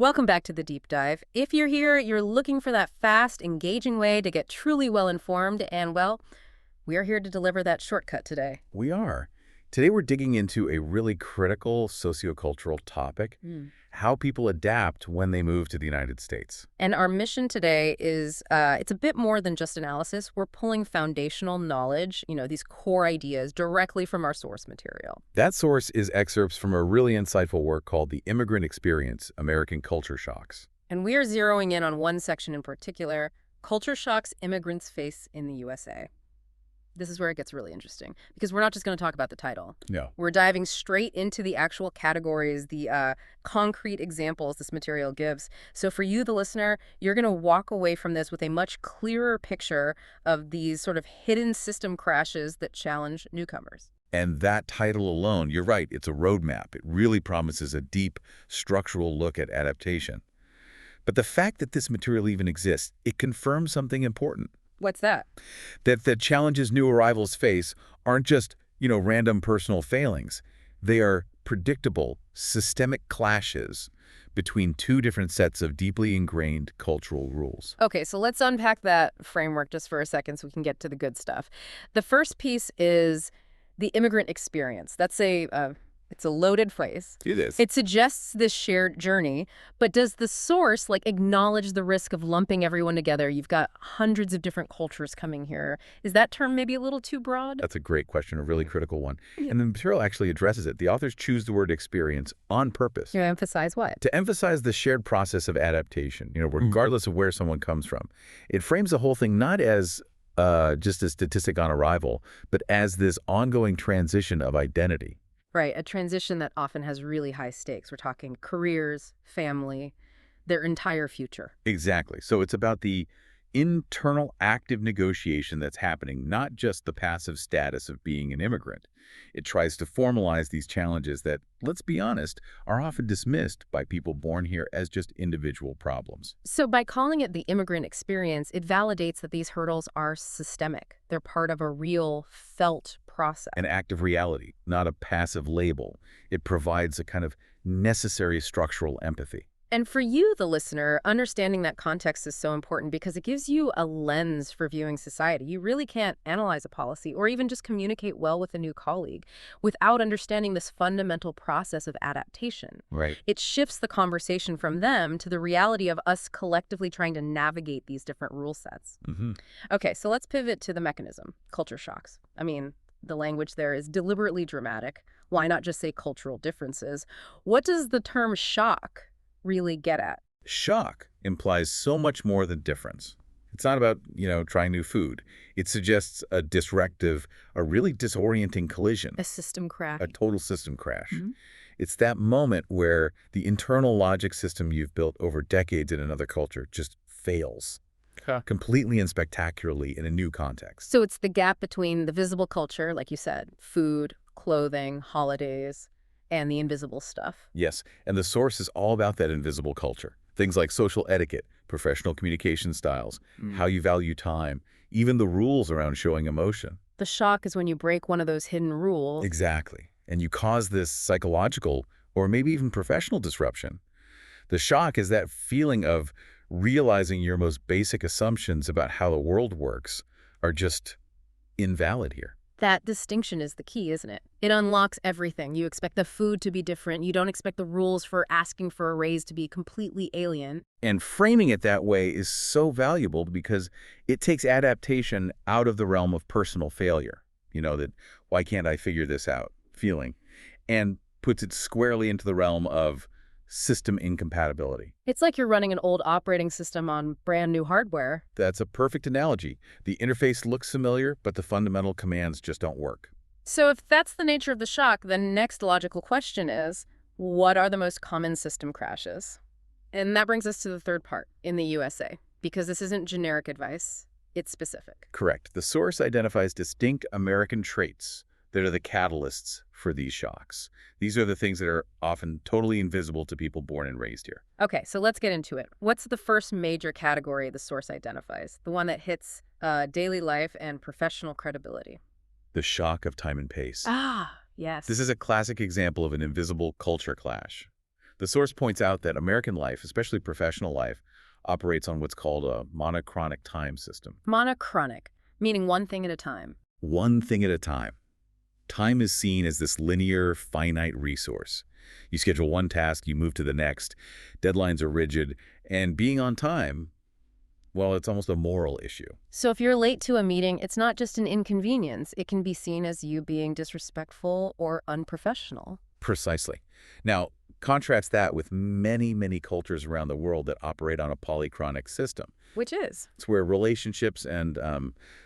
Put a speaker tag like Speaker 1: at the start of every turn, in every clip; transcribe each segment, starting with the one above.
Speaker 1: Welcome back to the deep dive. If you're here, you're looking for that fast, engaging way to get truly well informed, and well, we are here to deliver that shortcut today.
Speaker 2: We are. Today we're digging into a really critical sociocultural topic,
Speaker 1: Mm.
Speaker 2: how people adapt when they move to the United States.
Speaker 1: And our mission today is it's a bit more than just analysis. We're pulling foundational knowledge, these core ideas directly from our source material.
Speaker 2: That source is excerpts from a really insightful work called The Immigrant Experience, American Culture Shocks.
Speaker 1: And we are zeroing in on one section in particular, culture shocks immigrants face in the USA. This is where it gets really interesting, because we're not just going to talk about the title.
Speaker 2: No.
Speaker 1: We're diving straight into the actual categories, the concrete examples this material gives. So for you, the listener, you're going to walk away from this with a much clearer picture of these sort of hidden system crashes that challenge newcomers.
Speaker 2: And that title alone, you're right, it's a roadmap. It really promises a deep, structural look at adaptation. But the fact that this material even exists, it confirms something important.
Speaker 1: What's that?
Speaker 2: That the challenges new arrivals face aren't just, random personal failings. They are predictable, systemic clashes between two different sets of deeply ingrained cultural rules.
Speaker 1: Okay, so let's unpack that framework just for a second so we can get to the good stuff. The first piece is the immigrant experience. It's a loaded phrase.
Speaker 2: It is.
Speaker 1: It suggests this shared journey, but does the source acknowledge the risk of lumping everyone together? You've got hundreds of different cultures coming here. Is that term maybe a little too broad?
Speaker 2: That's a great question, a really critical one.
Speaker 1: Yeah.
Speaker 2: And the material actually addresses it. The authors choose the word experience on purpose.
Speaker 1: You emphasize what?
Speaker 2: To emphasize the shared process of adaptation, regardless of where someone comes from. It frames the whole thing not as just a statistic on arrival, but as this ongoing transition of identity.
Speaker 1: Right, a transition that often has really high stakes. We're talking careers, family, their entire future.
Speaker 2: Exactly. So it's about the internal active negotiation that's happening, not just the passive status of being an immigrant. It tries to formalize these challenges that, let's be honest, are often dismissed by people born here as just individual problems.
Speaker 1: So by calling it the immigrant experience, it validates that these hurdles are systemic. They're part of a real, felt process.
Speaker 2: An active reality, not a passive label. It provides a kind of necessary structural empathy.
Speaker 1: And for you, the listener, understanding that context is so important because it gives you a lens for viewing society. You really can't analyze a policy or even just communicate well with a new colleague without understanding this fundamental process of adaptation.
Speaker 2: Right.
Speaker 1: It shifts the conversation from them to the reality of us collectively trying to navigate these different rule sets.
Speaker 2: Mm-hmm.
Speaker 1: Okay, so let's pivot to the mechanism, culture shocks. I mean, the language there is deliberately dramatic. Why not just say cultural differences? What does the term shock really get at?
Speaker 2: Shock implies so much more than difference. It's not about, trying new food. It suggests a disruptive, a really disorienting collision,
Speaker 1: A system crash.
Speaker 2: a total system crash.
Speaker 1: Mhm.
Speaker 2: It's that moment where the internal logic system you've built over decades in another culture just fails. Completely and spectacularly in a new context.
Speaker 1: So it's the gap between the visible culture, like you said, food, clothing, holidays, and the invisible stuff.
Speaker 2: Yes, and the source is all about that invisible culture. Things like social etiquette, professional communication styles, how you value time, even the rules around showing emotion.
Speaker 1: The shock is when you break one of those hidden rules.
Speaker 2: Exactly. And you cause this psychological or maybe even professional disruption. The shock is that feeling of realizing your most basic assumptions about how the world works are just invalid here.
Speaker 1: That distinction is the key, isn't it? It unlocks everything. You expect the food to be different. You don't expect the rules for asking for a raise to be completely alien.
Speaker 2: And framing it that way is so valuable because it takes adaptation out of the realm of personal failure. That why can't I figure this out feeling, and puts it squarely into the realm of system incompatibility.
Speaker 1: It's like you're running an old operating system on brand new hardware.
Speaker 2: That's a perfect analogy. The interface looks familiar, but the fundamental commands just don't work.
Speaker 1: So if that's the nature of the shock, the next logical question is, what are the most common system crashes? And that brings us to the third part, in the USA, because this isn't generic advice, it's specific.
Speaker 2: Correct. The source identifies distinct American traits that are the catalysts for these shocks. These are the things that are often totally invisible to people born and raised here.
Speaker 1: Okay, so let's get into it. What's the first major category the source identifies? The one that hits daily life and professional credibility.
Speaker 2: The shock of time and pace.
Speaker 1: Ah, yes.
Speaker 2: This is a classic example of an invisible culture clash. The source points out that American life, especially professional life, operates on what's called a monochronic time system.
Speaker 1: Monochronic, meaning one thing at a time.
Speaker 2: One thing at a time. Time is seen as this linear, finite resource. You schedule one task, you move to the next. Deadlines are rigid, and being on time, well, it's almost a moral issue.
Speaker 1: So if you're late to a meeting, it's not just an inconvenience. It can be seen as you being disrespectful or unprofessional.
Speaker 2: Precisely. Now, contrast that with many, many cultures around the world that operate on a polychronic system.
Speaker 1: Which is?
Speaker 2: It's where relationships and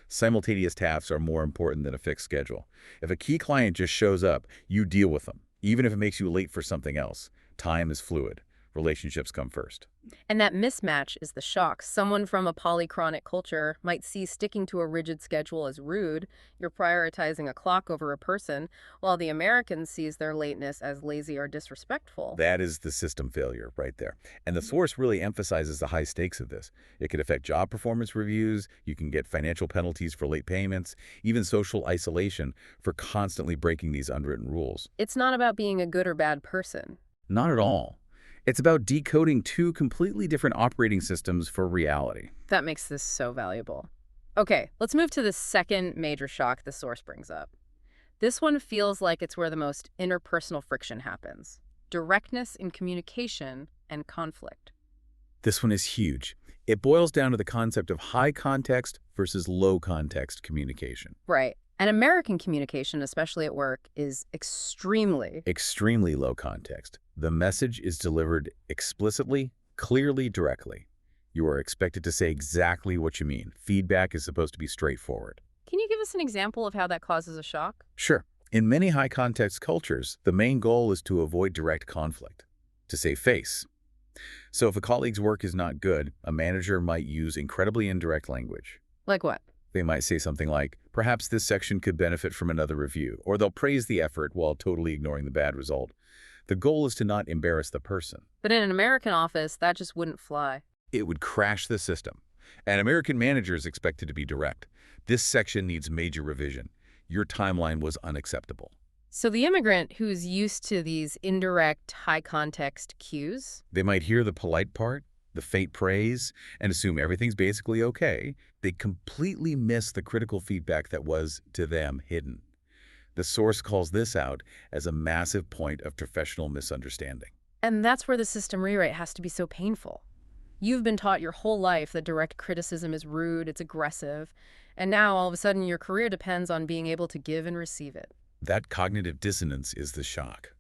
Speaker 2: simultaneous tasks are more important than a fixed schedule. If a key client just shows up, you deal with them, even if it makes you late for something else. Time is fluid. Relationships come first.
Speaker 1: And that mismatch is the shock. Someone from a polychronic culture might see sticking to a rigid schedule as rude. You're prioritizing a clock over a person, while the American sees their lateness as lazy or disrespectful.
Speaker 2: That is the system failure right there. And the source really emphasizes the high stakes of this. It could affect job performance reviews, you can get financial penalties for late payments, even social isolation for constantly breaking these unwritten rules.
Speaker 1: It's not about being a good or bad person.
Speaker 2: Not at all. It's about decoding two completely different operating systems for reality.
Speaker 1: That makes this so valuable. Okay, let's move to the second major shock the source brings up. This one feels like it's where the most interpersonal friction happens. Directness in communication and conflict.
Speaker 2: This one is huge. It boils down to the concept of high context versus low context communication.
Speaker 1: Right. And American communication, especially at work, is
Speaker 2: Extremely low context. The message is delivered explicitly, clearly, directly. You are expected to say exactly what you mean. Feedback is supposed to be straightforward.
Speaker 1: Can you give us an example of how that causes a shock?
Speaker 2: Sure. In many high-context cultures, the main goal is to avoid direct conflict, to save face. So if a colleague's work is not good, a manager might use incredibly indirect language.
Speaker 1: Like what?
Speaker 2: They might say something like, perhaps this section could benefit from another review, or they'll praise the effort while totally ignoring the bad result. The goal is to not embarrass the person.
Speaker 1: But in an American office, that just wouldn't fly.
Speaker 2: It would crash the system. An American manager is expected to be direct. This section needs major revision. Your timeline was unacceptable.
Speaker 1: So the immigrant who's used to these indirect, high-context cues?
Speaker 2: They might hear the polite part, the faint praise, and assume everything's basically okay. They completely miss the critical feedback that was, to them, hidden. The source calls this out as a massive point of professional misunderstanding.
Speaker 1: And that's where the system rewrite has to be so painful. You've been taught your whole life that direct criticism is rude, it's aggressive, and now all of a sudden your career depends on being able to give and receive it.
Speaker 2: That cognitive dissonance is the shock.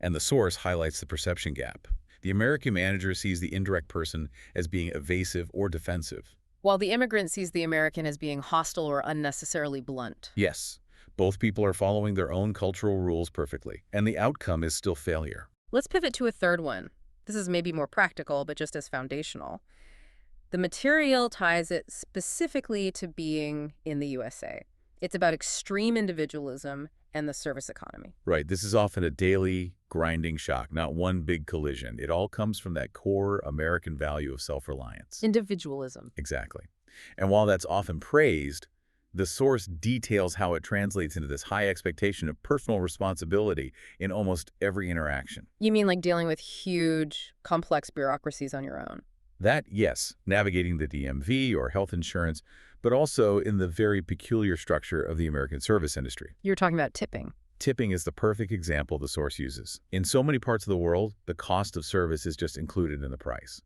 Speaker 2: And the source highlights the perception gap. The American manager sees the indirect person as being evasive or defensive.
Speaker 1: While the immigrant sees the American as being hostile or unnecessarily blunt.
Speaker 2: Yes, both people are following their own cultural rules perfectly, and the outcome is still failure.
Speaker 1: Let's pivot to a third one. This is maybe more practical, but just as foundational. The material ties it specifically to being in the USA. It's about extreme individualism and the service economy.
Speaker 2: Right, this is often a daily, grinding shock, not one big collision. It all comes from that core American value of self-reliance.
Speaker 1: Individualism.
Speaker 2: Exactly. And while that's often praised, the source details how it translates into this high expectation of personal responsibility in almost every interaction.
Speaker 1: You mean like dealing with huge, complex bureaucracies on your own?
Speaker 2: That, yes, navigating the DMV or health insurance, but also in the very peculiar structure of the American service industry.
Speaker 1: You're talking about tipping.
Speaker 2: Tipping is the perfect example the source uses. In so many parts of the world, the cost of service is just included in the price.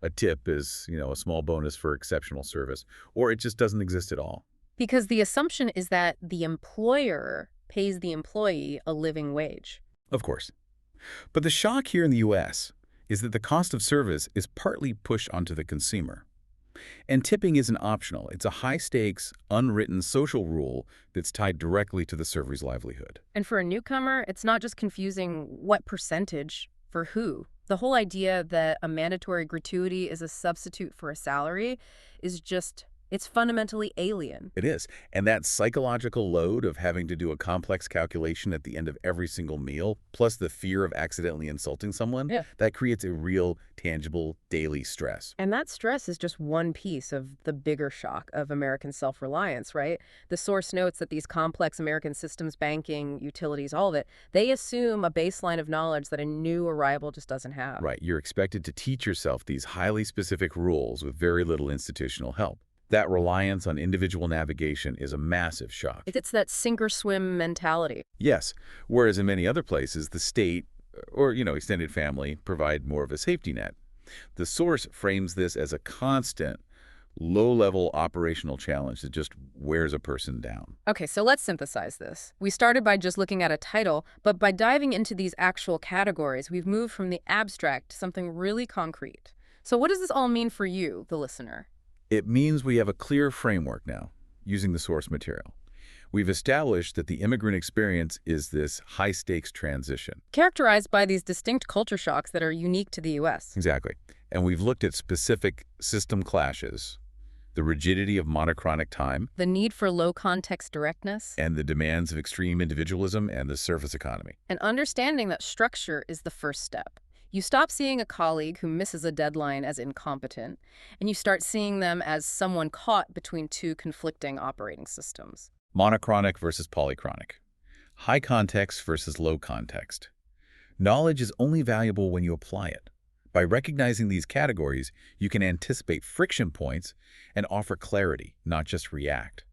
Speaker 2: A tip is, a small bonus for exceptional service, or it just doesn't exist at all.
Speaker 1: Because the assumption is that the employer pays the employee a living wage.
Speaker 2: Of course. But the shock here in the U.S. is that the cost of service is partly pushed onto the consumer. And tipping isn't optional. It's a high-stakes, unwritten social rule that's tied directly to the server's livelihood.
Speaker 1: And for a newcomer, it's not just confusing what percentage for who. The whole idea that a mandatory gratuity is a substitute for a salary is just It's fundamentally alien.
Speaker 2: It is. And that psychological load of having to do a complex calculation at the end of every single meal, plus the fear of accidentally insulting someone,
Speaker 1: Yeah.
Speaker 2: that creates a real, tangible, daily stress.
Speaker 1: And that stress is just one piece of the bigger shock of American self-reliance, right? The source notes that these complex American systems, banking, utilities, all of it, they assume a baseline of knowledge that a new arrival just doesn't have.
Speaker 2: Right. You're expected to teach yourself these highly specific rules with very little institutional help. That reliance on individual navigation is a massive shock.
Speaker 1: It's that sink or swim mentality.
Speaker 2: Yes, whereas in many other places, the state or, extended family provide more of a safety net. The source frames this as a constant, low-level operational challenge that just wears a person down.
Speaker 1: Okay, so let's synthesize this. We started by just looking at a title, but by diving into these actual categories, we've moved from the abstract to something really concrete. So what does this all mean for you, the listener?
Speaker 2: It means we have a clear framework now, using the source material. We've established that the immigrant experience is this high-stakes transition.
Speaker 1: Characterized by these distinct culture shocks that are unique to the U.S.
Speaker 2: Exactly. And we've looked at specific system clashes, the rigidity of monochronic time,
Speaker 1: The need for low-context directness,
Speaker 2: and the demands of extreme individualism and the service economy.
Speaker 1: and understanding that structure is the first step. You stop seeing a colleague who misses a deadline as incompetent, and you start seeing them as someone caught between two conflicting operating systems.
Speaker 2: Monochronic versus polychronic. High context versus low context. Knowledge is only valuable when you apply it. By recognizing these categories, you can anticipate friction points and offer clarity, not just react.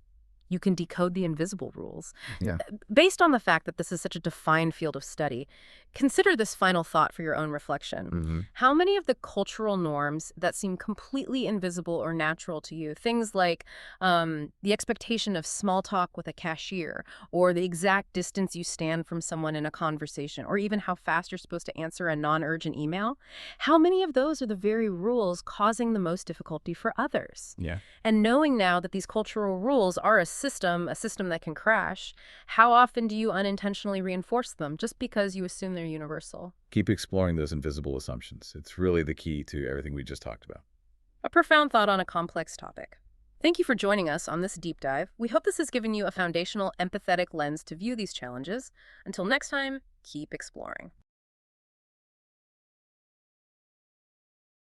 Speaker 1: You can decode the invisible rules.
Speaker 2: Yeah.
Speaker 1: Based on the fact that this is such a defined field of study, consider this final thought for your own reflection. How many of the cultural norms that seem completely invisible or natural to you, things like the expectation of small talk with a cashier, or the exact distance you stand from someone in a conversation, or even how fast you're supposed to answer a non-urgent email, how many of those are the very rules causing the most difficulty for others?
Speaker 2: Yeah.
Speaker 1: And knowing now that these cultural rules are a system that can crash, how often do you unintentionally reinforce them just because you assume they're universal?
Speaker 2: Keep exploring those invisible assumptions. It's really the key to everything we just talked about.
Speaker 1: A profound thought on a complex topic. Thank you for joining us on this deep dive. We hope this has given you a foundational, empathetic lens to view these challenges. Until next time, keep exploring.